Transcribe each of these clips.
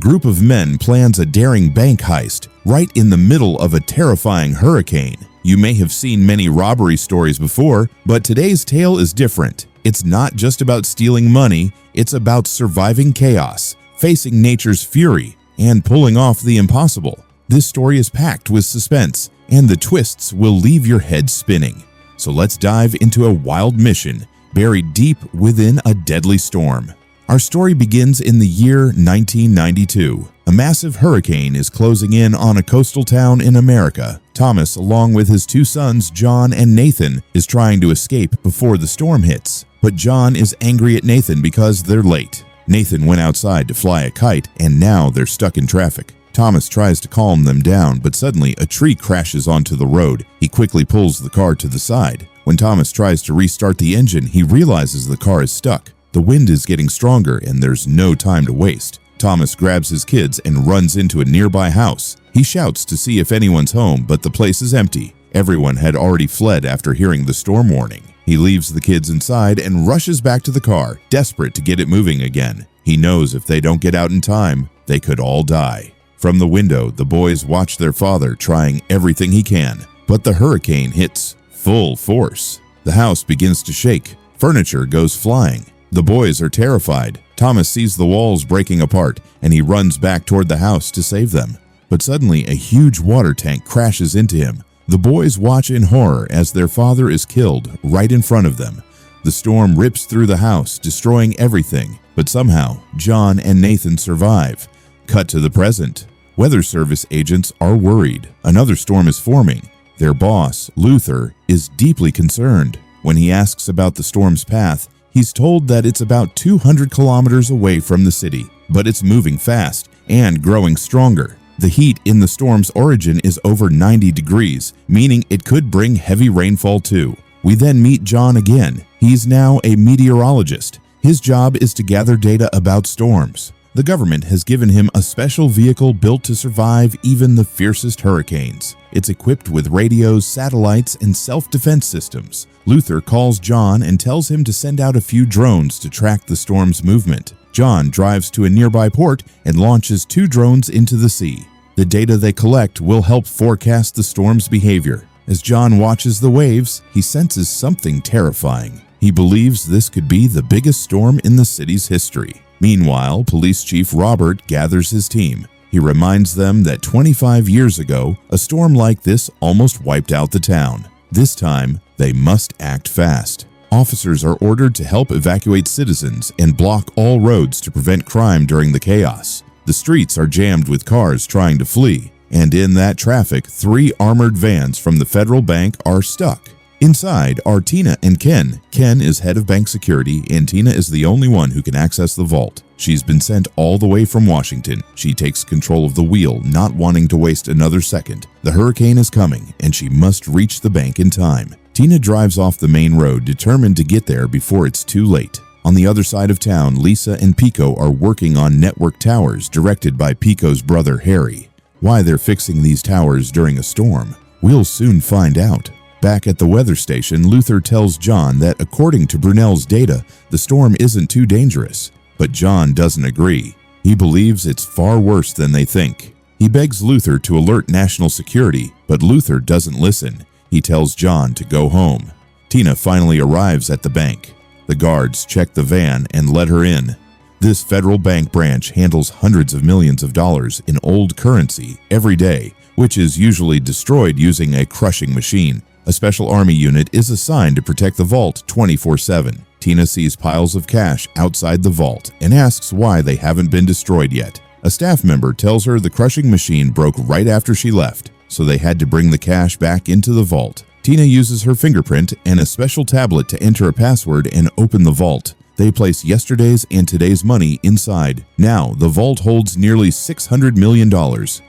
group of men plans a daring bank heist right in the middle of a terrifying hurricane. You may have seen many robbery stories before, but today's tale is different. It's not just about stealing money, it's about surviving chaos, facing nature's fury, and pulling off the impossible. This story is packed with suspense, and the twists will leave your head spinning. So let's dive into a wild mission buried deep within a deadly storm. Our story begins in the year 1992. A massive hurricane is closing in on a coastal town in America. Thomas, along with his two sons, John and Nathan, is trying to escape before the storm hits. But John is angry at Nathan because they're late. Nathan went outside to fly a kite, and now they're stuck in traffic. Thomas tries to calm them down, but suddenly a tree crashes onto the road. He quickly pulls the car to the side. When Thomas tries to restart the engine, he realizes the car is stuck. The wind is getting stronger, and there's no time to waste. Thomas grabs his kids and runs into a nearby house. He shouts to see if anyone's home, but the place is empty. Everyone had already fled after hearing the storm warning. He leaves the kids inside and rushes back to the car, desperate to get it moving again. He knows if they don't get out in time, they could all die. From the window, the boys watch their father trying everything he can, but the hurricane hits full force. The house begins to shake. Furniture goes flying. The boys are terrified. Thomas sees the walls breaking apart, and he runs back toward the house to save them. But suddenly, a huge water tank crashes into him. The boys watch in horror as their father is killed right in front of them. The storm rips through the house, destroying everything, but somehow, John and Nathan survive. Cut to the present. Weather Service agents are worried. Another storm is forming. Their boss, Luther, is deeply concerned. When he asks about the storm's path, he's told that it's about 200 kilometers away from the city, but it's moving fast and growing stronger. The heat in the storm's origin is over 90 degrees, meaning it could bring heavy rainfall too. We then meet John again. He's now a meteorologist. His job is to gather data about storms. The government has given him a special vehicle built to survive even the fiercest hurricanes. It's equipped with radios, satellites, and self-defense systems. Luther calls John and tells him to send out a few drones to track the storm's movement. John drives to a nearby port and launches 2 drones into the sea. The data they collect will help forecast the storm's behavior. As John watches the waves, he senses something terrifying. He believes this could be the biggest storm in the city's history. Meanwhile, Police Chief Robert gathers his team. He reminds them that 25 years ago, a storm like this almost wiped out the town. This time, they must act fast. Officers are ordered to help evacuate citizens and block all roads to prevent crime during the chaos. The streets are jammed with cars trying to flee, and in that traffic, 3 armored vans from the federal bank are stuck. Inside are Tina and Ken. Ken is head of bank security, and Tina is the only one who can access the vault. She's been sent all the way from Washington. She takes control of the wheel, not wanting to waste another second. The hurricane is coming, and she must reach the bank in time. Tina drives off the main road, determined to get there before it's too late. On the other side of town, Lisa and Pico are working on network towers directed by Pico's brother Harry. Why they're fixing these towers during a storm, we'll soon find out. Back at the weather station, Luther tells John that according to Brunel's data, the storm isn't too dangerous. But John doesn't agree. He believes it's far worse than they think. He begs Luther to alert national security, but Luther doesn't listen. He tells John to go home. Tina finally arrives at the bank. The guards check the van and let her in. This federal bank branch handles hundreds of millions of dollars in old currency every day, which is usually destroyed using a crushing machine. A special army unit is assigned to protect the vault 24/7. Tina sees piles of cash outside the vault and asks why they haven't been destroyed yet. A staff member tells her the crushing machine broke right after she left, so they had to bring the cash back into the vault. Tina uses her fingerprint and a special tablet to enter a password and open the vault. They place yesterday's and today's money inside. Now, the vault holds nearly $600 million.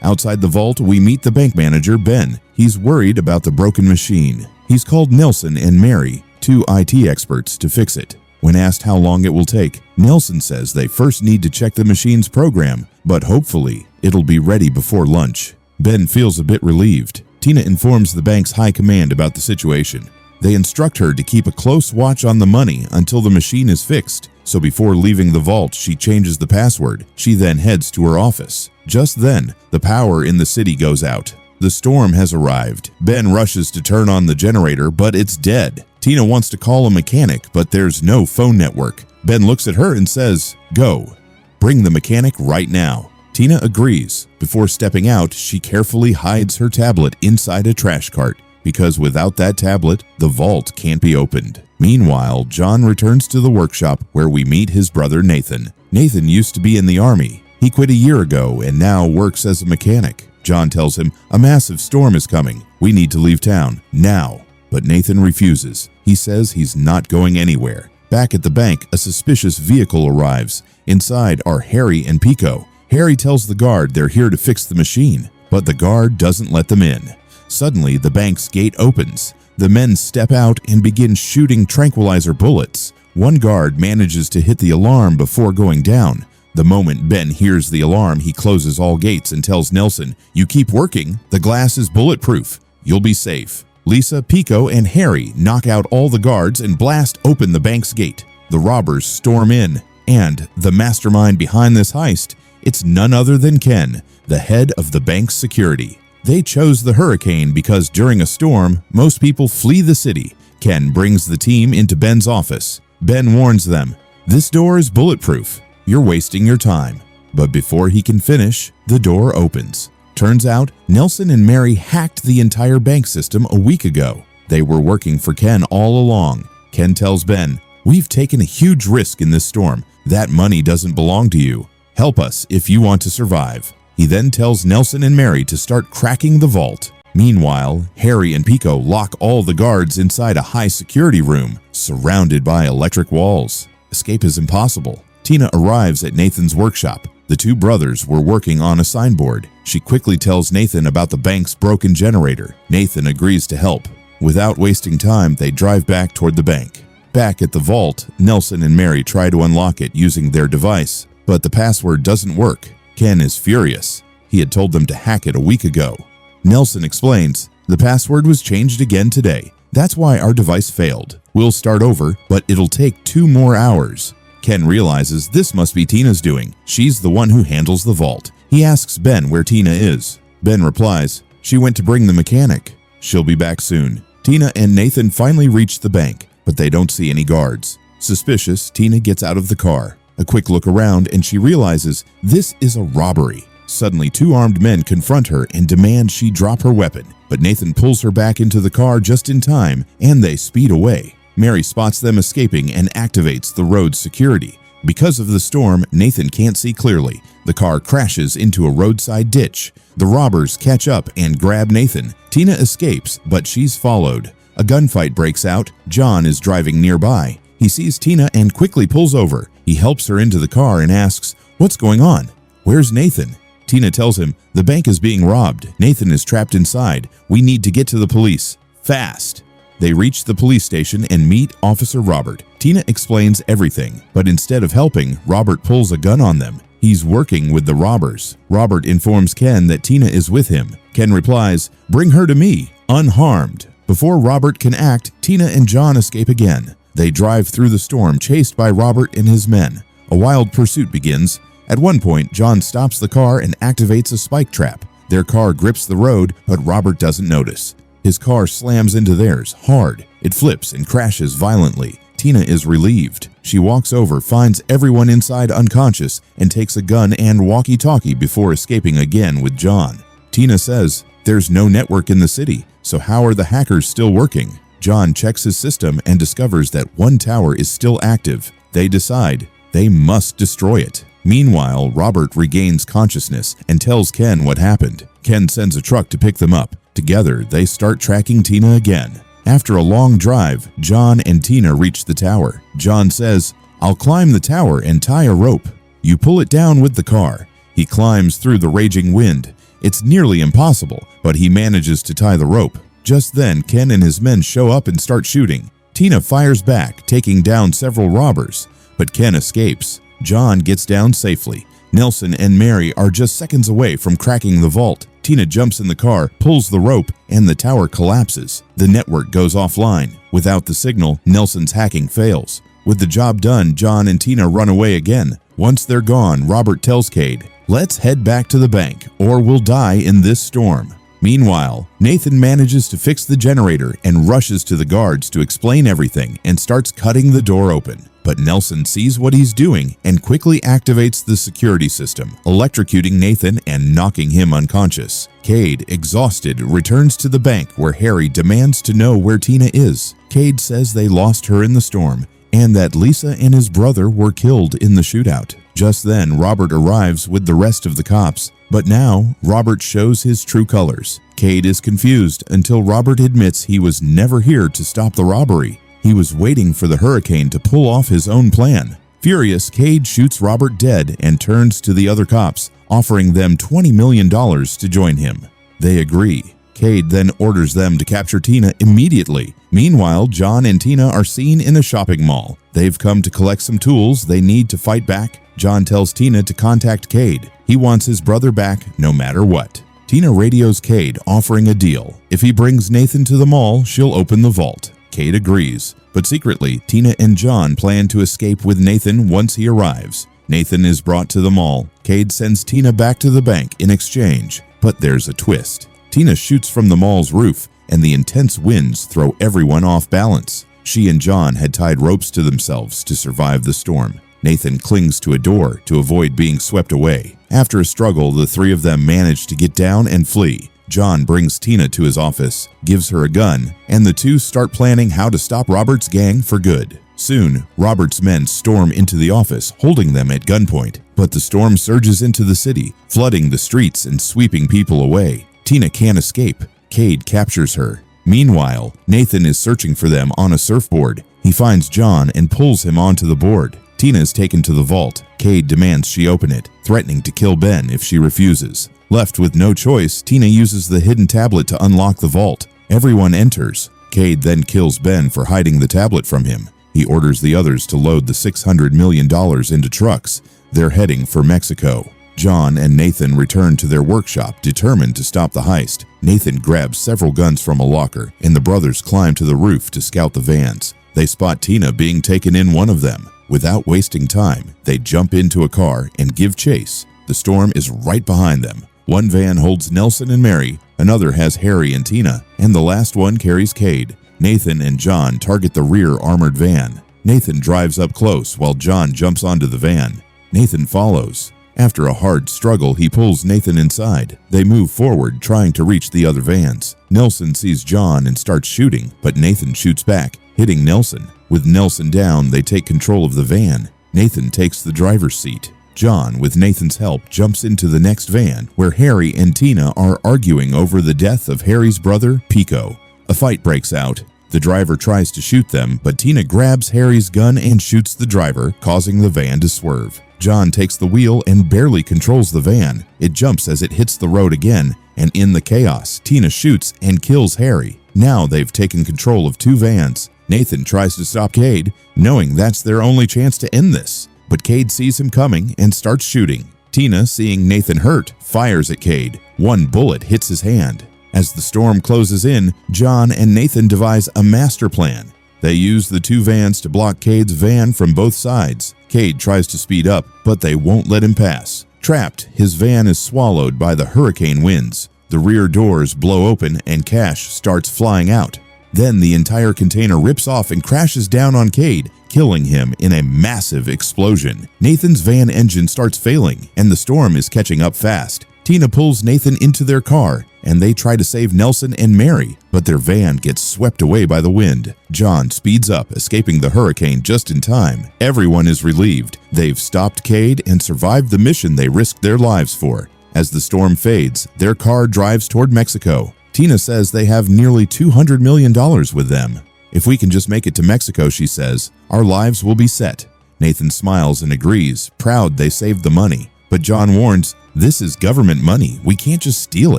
Outside the vault, we meet the bank manager, Ben. He's worried about the broken machine. He's called Nelson and Mary, 2 IT experts, to fix it. When asked how long it will take, Nelson says they first need to check the machine's program, but hopefully, it'll be ready before lunch. Ben feels a bit relieved. Tina informs the bank's high command about the situation. They instruct her to keep a close watch on the money until the machine is fixed. so before leaving the vault, she changes the password. She then heads to her office. Just then, the power in the city goes out. The storm has arrived. Ben rushes to turn on the generator, but it's dead. Tina wants to call a mechanic, but there's no phone network. Ben looks at her and says, "Go. Bring the mechanic right now." Tina agrees. Before stepping out, she carefully hides her tablet inside a trash cart, because without that tablet, the vault can't be opened. Meanwhile, John returns to the workshop where we meet his brother Nathan. Nathan used to be in the army. He quit a year ago and now works as a mechanic. John tells him, "A massive storm is coming. We need to leave town, now." But Nathan refuses. He says he's not going anywhere. Back at the bank, a suspicious vehicle arrives. Inside are Harry and Pico. Harry tells the guard they're here to fix the machine, but the guard doesn't let them in. Suddenly, the bank's gate opens. The men step out and begin shooting tranquilizer bullets. One guard manages to hit the alarm before going down. The moment Ben hears the alarm, he closes all gates and tells Nelson, "You keep working. The glass is bulletproof. You'll be safe." Lisa, Pico, and Harry knock out all the guards and blast open the bank's gate. The robbers storm in, and the mastermind behind this heist, it's none other than Ken, the head of the bank's security. They chose the hurricane because during a storm, most people flee the city. Ken brings the team into Ben's office. Ben warns them, "This door is bulletproof. You're wasting your time." But before he can finish, the door opens. Turns out, Nelson and Mary hacked the entire bank system a week ago. They were working for Ken all along. Ken tells Ben, "We've taken a huge risk in this storm. That money doesn't belong to you. Help us if you want to survive." He then tells Nelson and Mary to start cracking the vault. Meanwhile, Harry and Pico lock all the guards inside a high-security room, surrounded by electric walls. Escape is impossible. Tina arrives at Nathan's workshop. The two brothers were working on a signboard. She quickly tells Nathan about the bank's broken generator. Nathan agrees to help. Without wasting time, they drive back toward the bank. Back at the vault, Nelson and Mary try to unlock it using their device, but the password doesn't work. Ken is furious. He had told them to hack it a week ago. Nelson explains, "The password was changed again today. That's why our device failed. We'll start over, but it'll take 2 more hours." Ken realizes this must be Tina's doing. She's the one who handles the vault. He asks Ben where Tina is. Ben replies, "She went to bring the mechanic. She'll be back soon." Tina and Nathan finally reach the bank, but they don't see any guards. Suspicious, Tina gets out of the car. A quick look around and she realizes this is a robbery. Suddenly, 2 armed men confront her and demand she drop her weapon, but Nathan pulls her back into the car just in time and they speed away. Mary spots them escaping and activates the road's security. Because of the storm, Nathan can't see clearly. The car crashes into a roadside ditch. The robbers catch up and grab Nathan. Tina escapes, but she's followed. A gunfight breaks out. John is driving nearby. He sees Tina and quickly pulls over. He helps her into the car and asks, "What's going on? Where's Nathan?" Tina tells him, "The bank is being robbed. Nathan is trapped inside. We need to get to the police. Fast." They reach the police station and meet Officer Robert. Tina explains everything, but instead of helping, Robert pulls a gun on them. He's working with the robbers. Robert informs Ken that Tina is with him. Ken replies, "Bring her to me, unharmed." Before Robert can act, Tina and John escape again. They drive through the storm, chased by Robert and his men. A wild pursuit begins. At one point, John stops the car and activates a spike trap. Their car grips the road, but Robert doesn't notice. His car slams into theirs, hard. It flips and crashes violently. Tina is relieved. She walks over, finds everyone inside unconscious, and takes a gun and walkie-talkie before escaping again with John. Tina says, "There's no network in the city, so how are the hackers still working?" John checks his system and discovers that one tower is still active. They decide they must destroy it. Meanwhile, Robert regains consciousness and tells Ken what happened. Ken sends a truck to pick them up. Together, they start tracking Tina again. After a long drive, John and Tina reach the tower. John says, "I'll climb the tower and tie a rope. You pull it down with the car." He climbs through the raging wind. It's nearly impossible, but he manages to tie the rope. Just then, Ken and his men show up and start shooting. Tina fires back, taking down several robbers, but Ken escapes. John gets down safely. Nelson and Mary are just seconds away from cracking the vault. Tina jumps in the car, pulls the rope, and the tower collapses. The network goes offline. Without the signal, Nelson's hacking fails. With the job done, John and Tina run away again. Once they're gone, Robert tells Cade, "Let's head back to the bank, or we'll die in this storm." Meanwhile, Nathan manages to fix the generator and rushes to the guards to explain everything and starts cutting the door open. But Nelson sees what he's doing and quickly activates the security system, electrocuting Nathan and knocking him unconscious. Cade, exhausted, returns to the bank where Harry demands to know where Tina is. Cade says they lost her in the storm and that Lisa and his brother were killed in the shootout. Just then, Robert arrives with the rest of the cops. But now, Robert shows his true colors. Cade is confused until Robert admits he was never here to stop the robbery. He was waiting for the hurricane to pull off his own plan. Furious, Cade shoots Robert dead and turns to the other cops, offering them $20 million to join him. They agree. Cade then orders them to capture Tina immediately. Meanwhile, John and Tina are seen in a shopping mall. They've come to collect some tools they need to fight back. John tells Tina to contact Cade. He wants his brother back no matter what. Tina radios Cade, offering a deal. If he brings Nathan to the mall, she'll open the vault. Cade agrees, but secretly, Tina and John plan to escape with Nathan once he arrives. Nathan is brought to the mall. Cade sends Tina back to the bank in exchange, but there's a twist. Tina shoots from the mall's roof, and the intense winds throw everyone off balance. She and John had tied ropes to themselves to survive the storm. Nathan clings to a door to avoid being swept away. After a struggle, the three of them manage to get down and flee. John brings Tina to his office, gives her a gun, and the two start planning how to stop Robert's gang for good. Soon, Robert's men storm into the office, holding them at gunpoint. But the storm surges into the city, flooding the streets and sweeping people away. Tina can't escape. Cade captures her. Meanwhile, Nathan is searching for them on a surfboard. He finds John and pulls him onto the board. Tina is taken to the vault. Cade demands she open it, threatening to kill Ben if she refuses. Left with no choice, Tina uses the hidden tablet to unlock the vault. Everyone enters. Cade then kills Ben for hiding the tablet from him. He orders the others to load the $600 million into trucks. They're heading for Mexico. John and Nathan return to their workshop, determined to stop the heist. Nathan grabs several guns from a locker, and the brothers climb to the roof to scout the vans. They spot Tina being taken in one of them. Without wasting time, they jump into a car and give chase. The storm is right behind them. One van holds Nelson and Mary, another has Harry and Tina, and the last one carries Cade. Nathan and John target the rear armored van. Nathan drives up close while John jumps onto the van. Nathan follows. After a hard struggle, he pulls Nathan inside. They move forward, trying to reach the other vans. Nelson sees John and starts shooting, but Nathan shoots back, hitting Nelson. With Nelson down, they take control of the van. Nathan takes the driver's seat. John, with Nathan's help, jumps into the next van, where Harry and Tina are arguing over the death of Harry's brother, Pico. A fight breaks out. The driver tries to shoot them, but Tina grabs Harry's gun and shoots the driver, causing the van to swerve. John takes the wheel and barely controls the van. It jumps as it hits the road again, and in the chaos, Tina shoots and kills Harry. Now they've taken control of two vans. Nathan tries to stop Cade, knowing that's their only chance to end this. But Cade sees him coming and starts shooting. Tina, seeing Nathan hurt, fires at Cade. One bullet hits his hand. As the storm closes in, John and Nathan devise a master plan. They use the two vans to block Cade's van from both sides. Cade tries to speed up, but they won't let him pass. Trapped, his van is swallowed by the hurricane winds. The rear doors blow open and cash starts flying out. Then the entire container rips off and crashes down on Cade, killing him in a massive explosion. Nathan's van engine starts failing, and the storm is catching up fast. Tina pulls Nathan into their car, and they try to save Nelson and Mary, but their van gets swept away by the wind. John speeds up, escaping the hurricane just in time. Everyone is relieved. They've stopped Cade and survived the mission they risked their lives for. As the storm fades, their car drives toward Mexico. Tina says they have nearly $200 million with them. If we can just make it to Mexico, she says, our lives will be set. Nathan smiles and agrees, proud they saved the money. But John warns, this is government money. We can't just steal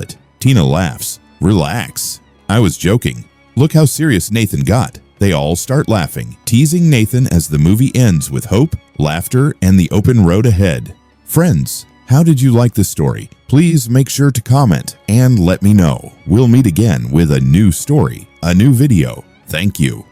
it. Tina laughs. Relax. I was joking. Look how serious Nathan got. They all start laughing, teasing Nathan as the movie ends with hope, laughter, and the open road ahead. Friends, how did you like this story? Please make sure to comment and let me know. We'll meet again with a new story, a new video. Thank you.